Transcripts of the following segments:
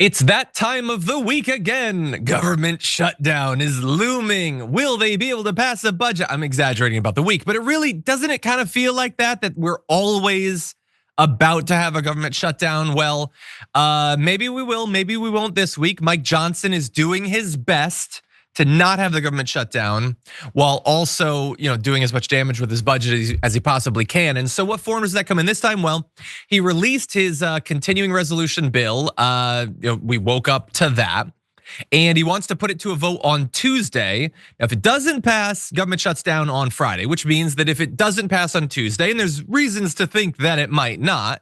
It's that time of the week again. Government shutdown is looming. Will they be able to pass a budget? I'm exaggerating about the week, but doesn't it kind of feel like that we're always about to have a government shutdown? Well, maybe we will, maybe we won't this week. Mike Johnson is doing his best to not have the government shut down while also, doing as much damage with his budget as he possibly can. And so what form does that come in this time? Well, he released his continuing resolution bill. We woke up to that. And he wants to put it to a vote on Tuesday. Now, if it doesn't pass, government shuts down on Friday, which means that if it doesn't pass on Tuesday, and there's reasons to think that it might not,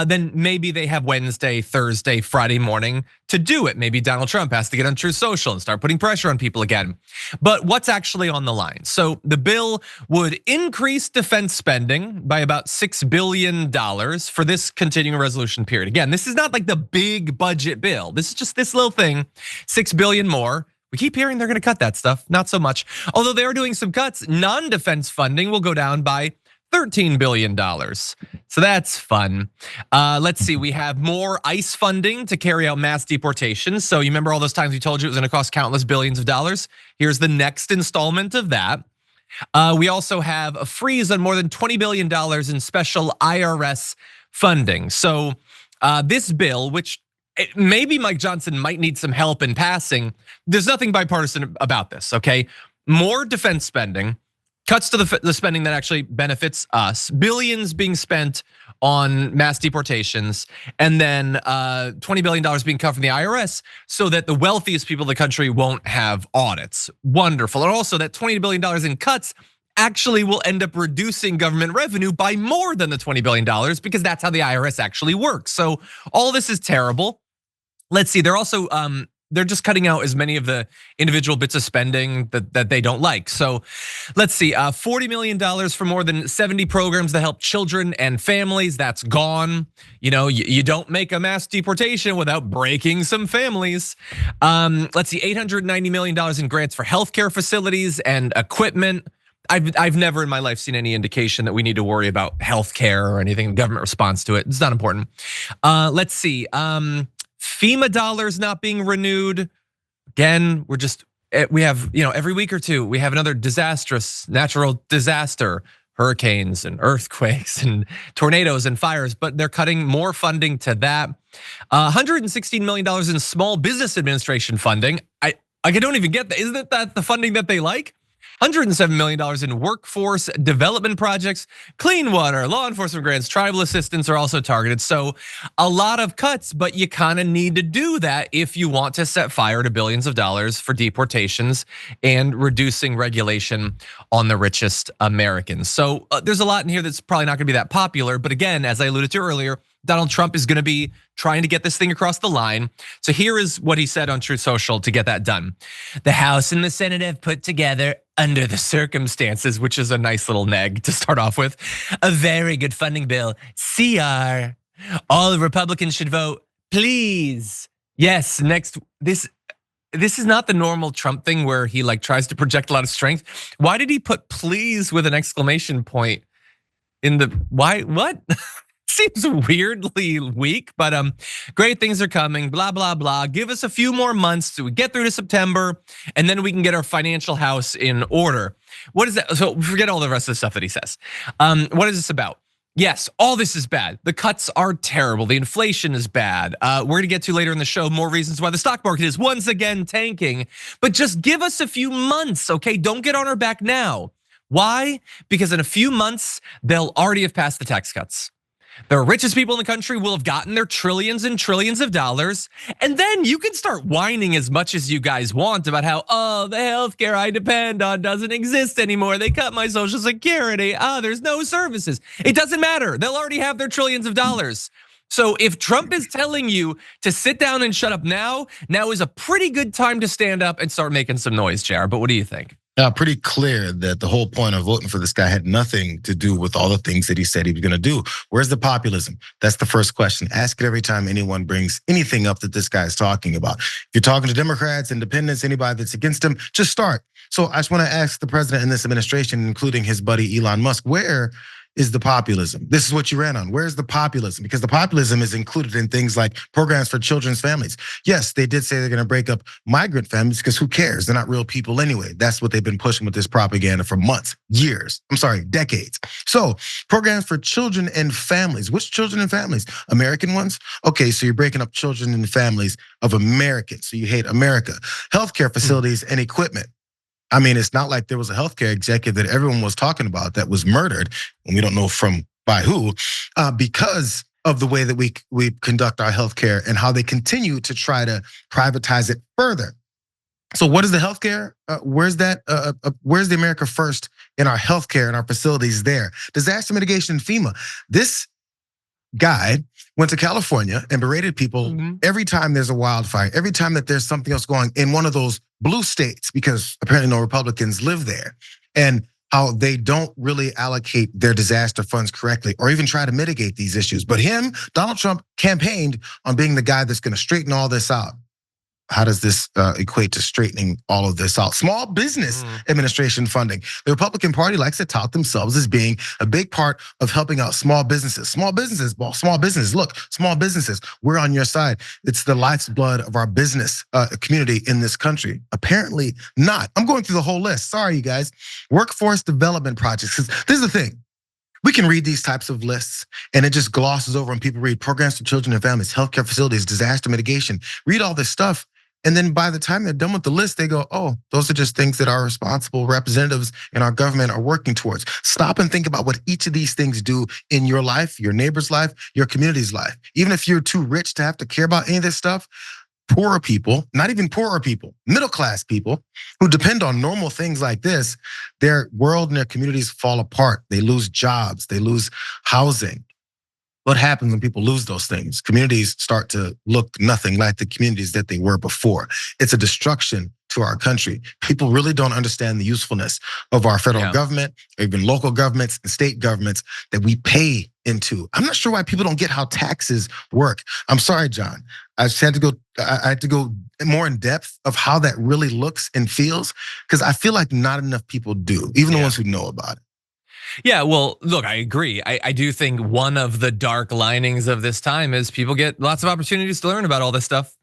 then maybe they have Wednesday, Thursday, Friday morning to do it. Maybe Donald Trump has to get on Truth Social and start putting pressure on people again. But what's actually on the line? So the bill would increase defense spending by about $6 billion for this continuing resolution period. Again, this is not like the big budget bill. This is just this little thing, $6 billion more. We keep hearing they're gonna cut that stuff, not so much. Although they are doing some cuts, non-defense funding will go down by $13 billion. So that's fun. Let's see, we have more ICE funding to carry out mass deportations. So you remember all those times we told you it was gonna cost countless billions of dollars? Here's the next installment of that. We also have a freeze on more than $20 billion in special IRS funding. So this bill, which maybe Mike Johnson might need some help in passing, there's nothing bipartisan about this, okay? More defense spending, cuts to the spending that actually benefits us, billions being spent on mass deportations, and then $20 billion being cut from the IRS so that the wealthiest people in the country won't have audits. Wonderful. And also that $20 billion in cuts actually will end up reducing government revenue by more than the $20 billion because that's how the IRS actually works. So all this is terrible. Let's see, they're also, they're just cutting out as many of the individual bits of spending that they don't like. So let's see, $40 million for more than 70 programs that help children and families, that's gone. You don't make a mass deportation without breaking some families. Let's see, $890 million in grants for healthcare facilities and equipment. I've never in my life seen any indication that we need to worry about healthcare or anything, government response to it. It's not important. Let's see, FEMA dollars not being renewed. Again, we have, every week or two, we have another disastrous natural disaster, hurricanes and earthquakes and tornadoes and fires, but they're cutting more funding to that. $116 million in small business administration funding. I don't even get that. Isn't that the funding that they like? $107 million in workforce development projects, clean water, law enforcement grants, tribal assistance are also targeted. So a lot of cuts, but you kind of need to do that if you want to set fire to billions of dollars for deportations and reducing regulation on the richest Americans. So there's a lot in here that's probably not gonna be that popular, but again, as I alluded to earlier, Donald Trump is gonna be trying to get this thing across the line. So here is what he said on Truth Social to get that done. The House and the Senate have put together, under the circumstances, which is a nice little neg to start off with, a very good funding bill, CR. All Republicans should vote, please. Yes, next, this is not the normal Trump thing where he tries to project a lot of strength. Why did he put please with an exclamation point in the, why, what? Seems weirdly weak, but great things are coming, blah, blah, blah. Give us a few more months to get through to September, and then we can get our financial house in order. What is that? So forget all the rest of the stuff that he says. What is this about? Yes, all this is bad. The cuts are terrible. The inflation is bad. We're gonna get to later in the show more reasons why the stock market is once again tanking, but just give us a few months, okay? Don't get on our back now. Why? Because in a few months, they'll already have passed the tax cuts. The richest people in the country will have gotten their trillions and trillions of dollars. And then you can start whining as much as you guys want about how, the healthcare I depend on doesn't exist anymore. They cut my Social Security. There's no services. It doesn't matter. They'll already have their trillions of dollars. So if Trump is telling you to sit down and shut up now is a pretty good time to stand up and start making some noise, JR. But what do you think? Pretty clear that the whole point of voting for this guy had nothing to do with all the things that he said he was gonna do. Where's the populism? That's the first question. Ask it every time anyone brings anything up that this guy is talking about. If you're talking to Democrats, independents, anybody that's against him, just start. So I just wanna ask the president and this administration, including his buddy Elon Musk, where is the populism? This is what you ran on. Where's the populism? Because the populism is included in things like programs for children's families. Yes, they did say they're going to break up migrant families because who cares? They're not real people anyway. That's what they've been pushing with this propaganda for months, years. I'm sorry, decades. So programs for children and families. Which children and families? American ones? Okay, so you're breaking up children and families of Americans. So you hate America. Healthcare facilities and equipment. I mean, it's not like there was a healthcare executive that everyone was talking about that was murdered, and we don't know by who, because of the way that we conduct our healthcare and how they continue to try to privatize it further. So what is the healthcare? Where's the America First in our healthcare and our facilities there? Disaster mitigation, FEMA. This guy went to California and berated people every time there's a wildfire, every time that there's something else going in one of those blue states, because apparently no Republicans live there, and how they don't really allocate their disaster funds correctly or even try to mitigate these issues. But Donald Trump campaigned on being the guy that's gonna straighten all this out. How does this equate to straightening all of this out? Small business administration funding. The Republican Party likes to tout themselves as being a big part of helping out small businesses. Small businesses, look, small businesses, we're on your side. It's the lifeblood of our business community in this country. Apparently not. I'm going through the whole list. Sorry, you guys. Workforce development projects. This is the thing. We can read these types of lists and it just glosses over when people read programs for children and families, healthcare facilities, disaster mitigation, read all this stuff. And then by the time they're done with the list, they go, oh, those are just things that our responsible representatives in our government are working towards. Stop and think about what each of these things do in your life, your neighbor's life, your community's life. Even if you're too rich to have to care about any of this stuff, poorer people, not even poorer people, middle-class people who depend on normal things like this, their world and their communities fall apart. They lose jobs, they lose housing. What happens when people lose those things? Communities start to look nothing like the communities that they were before. It's a destruction to our country. People really don't understand the usefulness of our federal government, or even local governments and state governments that we pay into. I'm not sure why people don't get how taxes work. I'm sorry, John. I had to go more in depth of how that really looks and feels, because I feel like not enough people do, even the ones who know about it. Yeah, well, look, I agree. I do think one of the dark linings of this time is people get lots of opportunities to learn about all this stuff.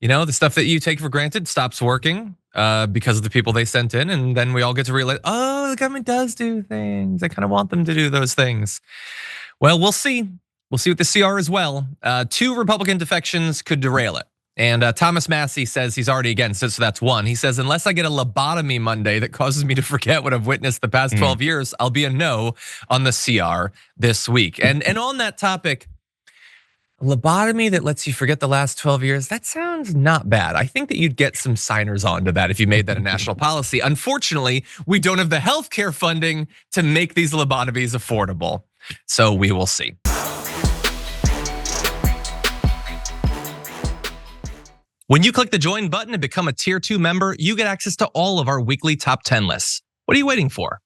You know, the stuff that you take for granted stops working because of the people they sent in, and then we all get to realize, oh, the government does do things. I kind of want them to do those things. Well, we'll see. We'll see with the CR as well. 2 Republican defections could derail it. And Thomas Massey says he's already against it, so that's 1. He says, unless I get a lobotomy Monday that causes me to forget what I've witnessed the past 12 years, I'll be a no on the CR this week. And on that topic, lobotomy that lets you forget the last 12 years, that sounds not bad. I think that you'd get some signers onto that if you made that a national policy. Unfortunately, we don't have the healthcare funding to make these lobotomies affordable. So we will see. When you click the join button and become a tier 2 member, you get access to all of our weekly top 10 lists. What are you waiting for?